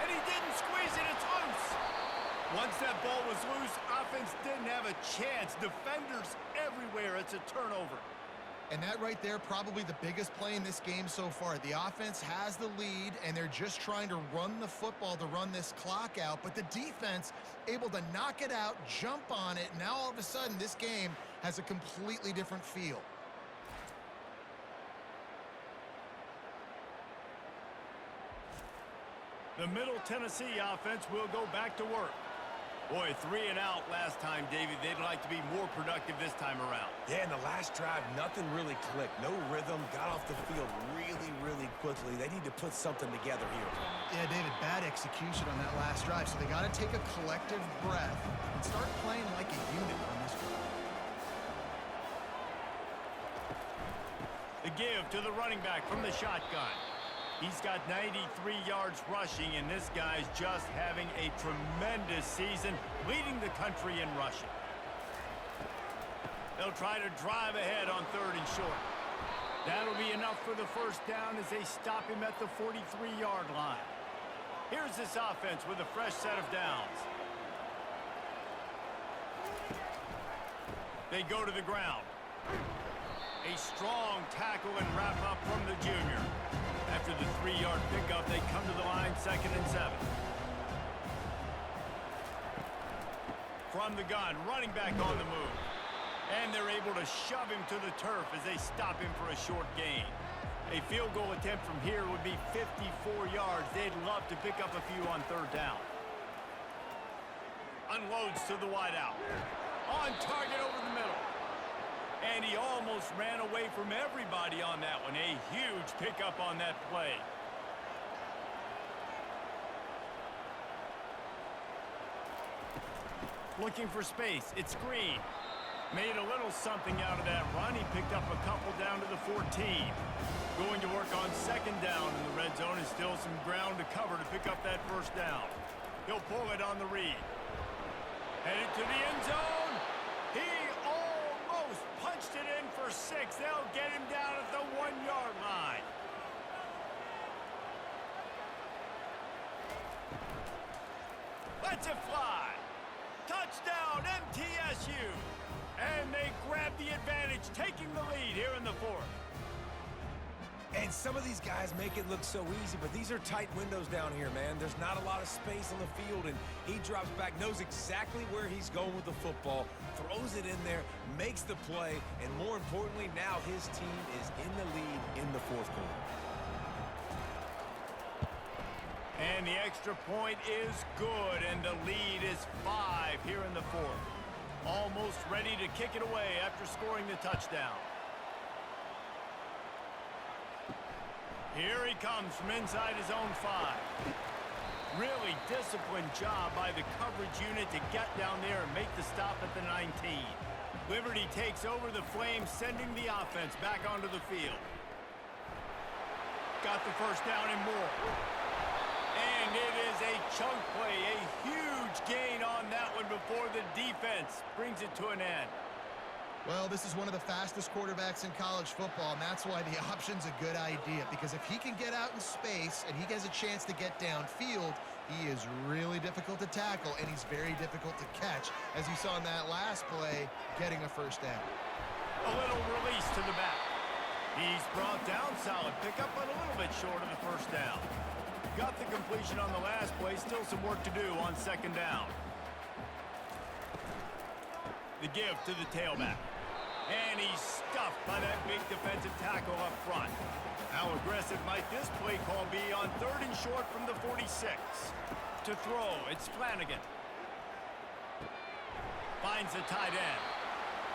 And he didn't squeeze it. It's loose. Once that ball was loose, offense didn't have a chance. Defenders everywhere. It's a turnover. And that right there, probably the biggest play in this game so far. The offense has the lead, and they're just trying to run the football to run this clock out. But the defense able to knock it out, jump on it. Now all of a sudden, this game has a completely different feel. The Middle Tennessee offense will go back to work. Boy, 3 and out last time, David. They'd like to be more productive this time around. Yeah, in the last drive, nothing really clicked. No rhythm, got off the field really quickly. They need to put something together here. Yeah, David, bad execution on that last drive. So they got to take a collective breath and start playing like a unit on this one. The give to the running back from the shotgun. He's got 93 yards rushing, and this guy's just having a tremendous season, leading the country in rushing. They'll try to drive ahead on 3rd and short. That'll be enough for the 1st down as they stop him at the 43-yard line. Here's this offense with a fresh set of downs. They go to the ground. A strong tackle and wrap up from the junior. After the 3-yard pickup, they come to the line 2nd and 7. From the gun, running back on the move. And they're able to shove him to the turf as they stop him for a short gain. A field goal attempt from here would be 54 yards. They'd love to pick up a few on 3rd down. Unloads to the wideout. On target over the middle. And he almost ran away from everybody on that one. A huge pickup on that play. Looking for space. It's Green. Made a little something out of that run. He picked up a couple down to the 14. Going to work on 2nd down in the red zone, and still some ground to cover to pick up that 1st down. He'll pull it on the read. Headed to the end zone. He almost punched it in for 6. They'll get him down at the 1-yard line. Lets it fly. Touchdown, MTSU. And they grab the advantage, taking the lead here in the 4th. And some of these guys make it look so easy, but these are tight windows down here, man. There's not a lot of space on the field, and he drops back, knows exactly where he's going with the football, throws it in there, makes the play, and more importantly, now his team is in the lead in the 4th quarter. And the extra point is good, and the lead is 5 here in the 4th. Almost ready to kick it away after scoring the touchdown. Here he comes from inside his own 5. Really disciplined job by the coverage unit to get down there and make the stop at the 19. Liberty takes over the Flames, sending the offense back onto the field. Got the 1st down and more. And it is a chunk play, a huge gain on that one before the defense brings it to an end. Well, this is one of the fastest quarterbacks in college football, and that's why the option's a good idea, because if he can get out in space and he has a chance to get downfield, he is really difficult to tackle, and he's very difficult to catch, as you saw in that last play, getting a 1st down. A little release to the back. He's brought down, solid pickup, but a little bit short of the 1st down. Got the completion on the last play, still some work to do on 2nd down. The give to the tailback. And he's stuffed by that big defensive tackle up front. How aggressive might this play call be on 3rd and short from the 46? To throw, it's Flanagan. Finds the tight end.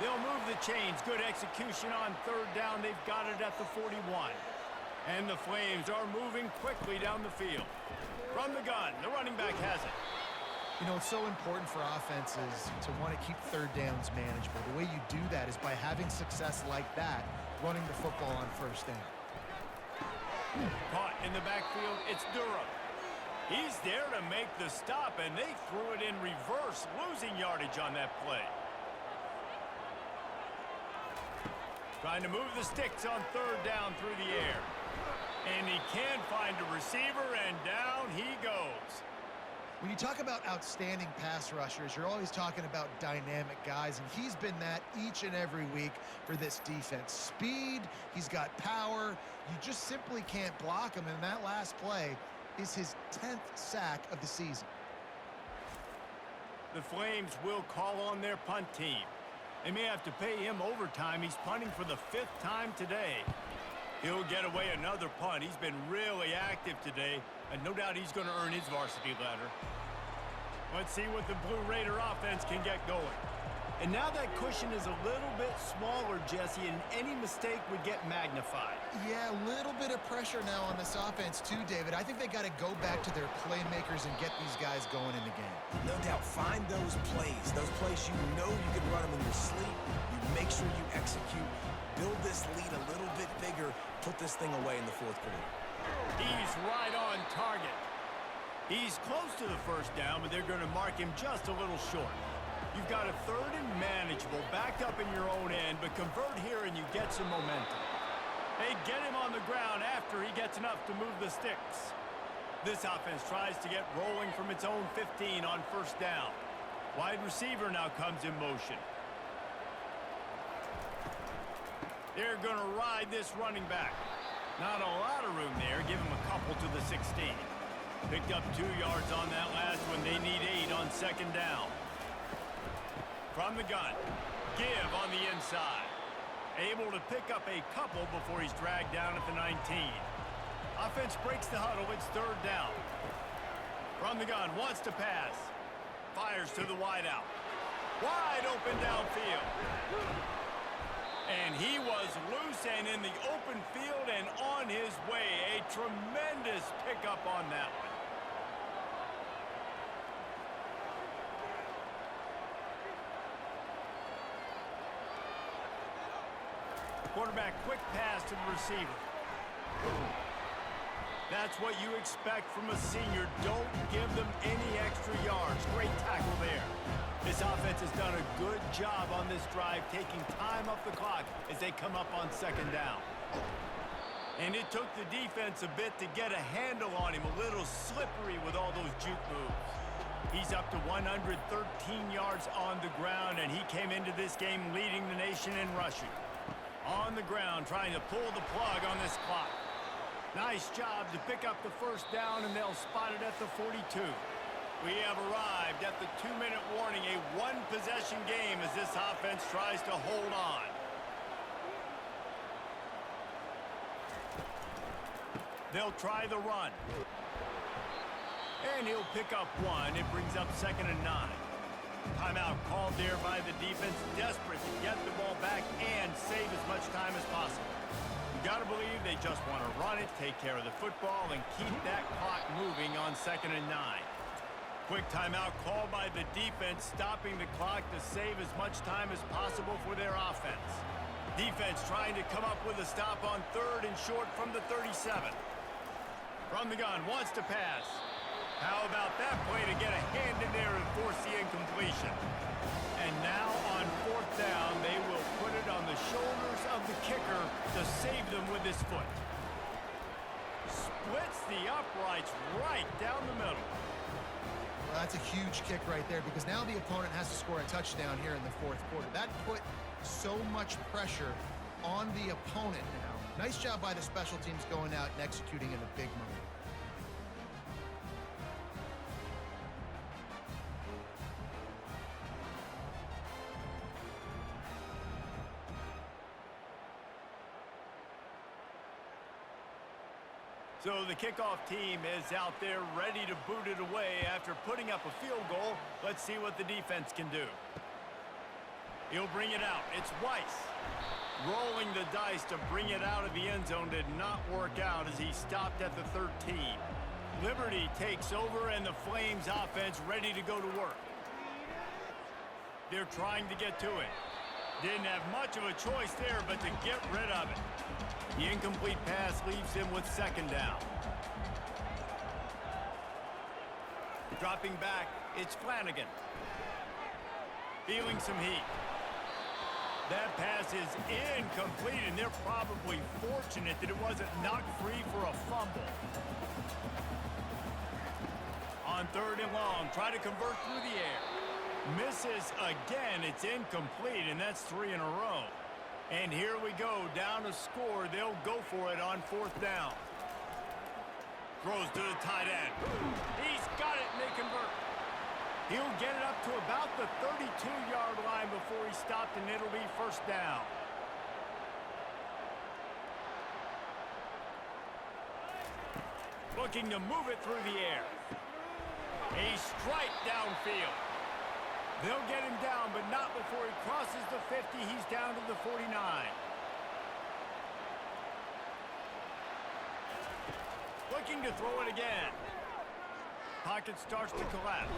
They'll move the chains. Good execution on third down. They've got it at the 41. And the Flames are moving quickly down the field. From the gun, the running back has it. You know, it's so important for offenses to want to keep third downs manageable. The way you do that is by having success like that, running the football on first down. Caught in the backfield, it's Durham. He's there to make the stop, and they threw it in reverse, losing yardage on that play. Trying to move the sticks on third down through the air. And he can't find a receiver, and down he goes. When you talk about outstanding pass rushers, you're always talking about dynamic guys, and he's been that each and every week for this defense. Speed, he's got power. You just simply can't block him, and that last play is his 10th sack of the season. The Flames will call on their punt team. They may have to pay him overtime. He's punting for the 5th time today. He'll get away another punt. He's been really active today, and no doubt he's going to earn his varsity letter. Let's see what the Blue Raider offense can get going. And now that cushion is a little bit smaller, Jesse, and any mistake would get magnified. Yeah, a little bit of pressure now on this offense too, David. I think they got to go back to their playmakers and get these guys going in the game. No doubt, find those plays you know you can run them in your sleep. You make sure you execute, build this lead a little bit bigger, put this thing away in the 4th quarter. He's right on target. He's close to the first down, but they're going to mark him just a little short. You've got a 3rd and manageable, backed up in your own end, but convert here and you get some momentum. They get him on the ground after he gets enough to move the sticks. This offense tries to get rolling from its own 15 on first down. Wide receiver now comes in motion. They're going to ride this running back. Not a lot of room there. Give him a couple to the 16. Picked up 2 yards on that last one. They need 8 on second down. From the gun, give on the inside. Able to pick up a couple before he's dragged down at the 19. Offense breaks the huddle, it's 3rd down. From the gun, wants to pass. Fires to the wideout. Wide open downfield. And he was loose and in the open field and on his way. A tremendous pickup on that one. Quarterback, quick pass to the receiver. That's what you expect from a senior. Don't give them any extra yards. Great tackle there. This offense has done a good job on this drive, taking time off the clock as they come up on second down. And it took the defense a bit to get a handle on him. A little slippery with all those juke moves. He's up to 113 yards on the ground, and he came into this game leading the nation in rushing. On the ground, trying to pull the plug on this clock. Nice job to pick up the first down, and they'll spot it at the 42. We have arrived at the 2-minute warning, a one-possession game as this offense tries to hold on. They'll try the run. And he'll pick up 1. It brings up 2nd and 9. Timeout called there by the defense, desperate to get the ball back and save as much time as possible. You got to believe they just want to run it, take care of the football, and keep that clock moving on 2nd and 9. Quick timeout called by the defense, stopping the clock to save as much time as possible for their offense. Defense trying to come up with a stop on 3rd and short from the 37. From the gun, wants to pass. How about that play to get a hand in there and force the incompletion? And now on 4th down, they will put it on the shoulders of the kicker to save them with his foot. Splits the uprights right down the middle. Well, that's a huge kick right there because now the opponent has to score a touchdown here in the 4th quarter. That put so much pressure on the opponent now. Nice job by the special teams going out and executing in a big moment. So the kickoff team is out there ready to boot it away after putting up a field goal. Let's see what the defense can do. He'll bring it out. It's Weiss. Rolling the dice to bring it out of the end zone did not work out as he stopped at the 13. Liberty takes over and the Flames offense ready to go to work. They're trying to get to it. Didn't have much of a choice there but to get rid of it. The incomplete pass leaves him with second down. Dropping back, it's Flanagan. Feeling some heat. That pass is incomplete, and they're probably fortunate that it wasn't knocked free for a fumble. On 3rd and long, try to convert through the air. Misses again, it's incomplete, and that's 3 in a row. And here we go, down to score. They'll go for it on 4th down. Throws to the tight end. He's got it, and they convert. He'll get it up to about the 32-yard line before he stopped, and it'll be 1st down. Looking to move it through the air. A strike downfield. They'll get him down, but not before he crosses the 50. He's down to the 49. Looking to throw it again. Pocket starts to collapse.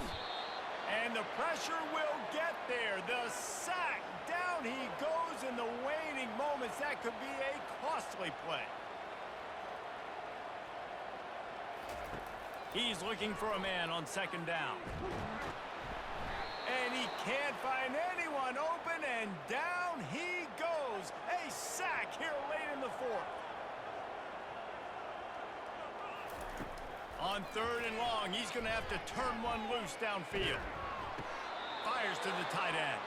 And the pressure will get there. The sack. Down he goes in the waning moments. That could be a costly play. He's looking for a man on 2nd down. And he can't find anyone open, and down he goes. A sack here late in the 4th. On 3rd and long, he's going to have to turn one loose downfield. Fires to the tight end.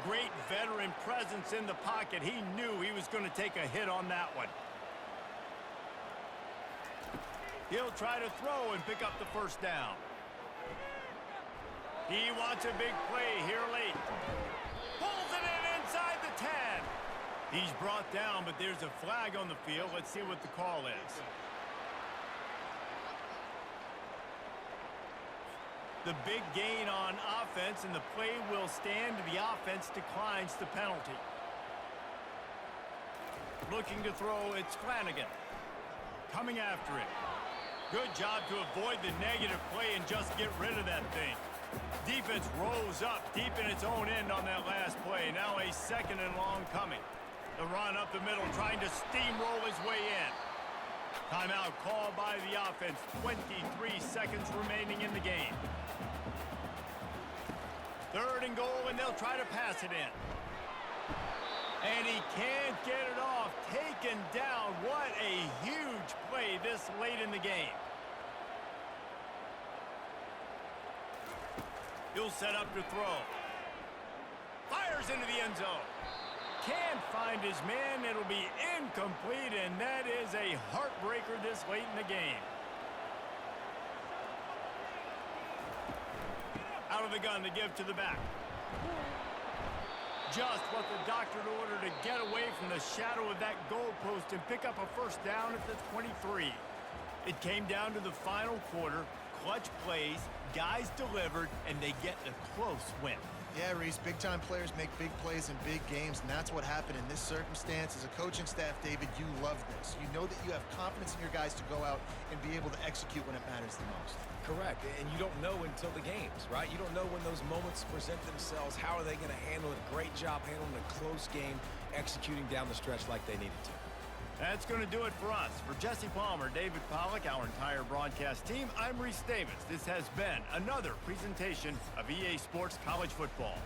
Great veteran presence in the pocket. He knew he was going to take a hit on that one. He'll try to throw and pick up the 1st down. He wants a big play here late. Pulls it in inside the 10. He's brought down, but there's a flag on the field. Let's see what the call is. The big gain on offense, and the play will stand. The offense declines the penalty. Looking to throw, it's Flanagan. Coming after it. Good job to avoid the negative play and just get rid of that thing. Defense rose up deep in its own end on that last play. Now a 2nd and long coming. The run up the middle, trying to steamroll his way in. Timeout called by the offense. 23 seconds remaining in the game. 3rd and goal, and they'll try to pass it in. And he can't get it off. Taken down. What a huge play this late in the game. He'll set up to throw. Fires into the end zone. Can't find his man. It'll be incomplete, and that is a heartbreaker this late in the game. Out of the gun to give to the back. Just what the doctor ordered to get away from the shadow of that goalpost and pick up a 1st down at the 23. It came down to the final quarter. Clutch plays, guys delivered, and they get a close win. Yeah, Reese, big-time players make big plays in big games, and that's what happened in this circumstance. As a coaching staff, David, you love this. You know that you have confidence in your guys to go out and be able to execute when it matters the most. Correct, and you don't know until the games, right? You don't know when those moments present themselves. How are they going to handle it? Great job handling a close game, executing down the stretch like they needed to. That's going to do it for us. For Jesse Palmer, David Pollack, our entire broadcast team, I'm Reese Davis. This has been another presentation of EA Sports College Football.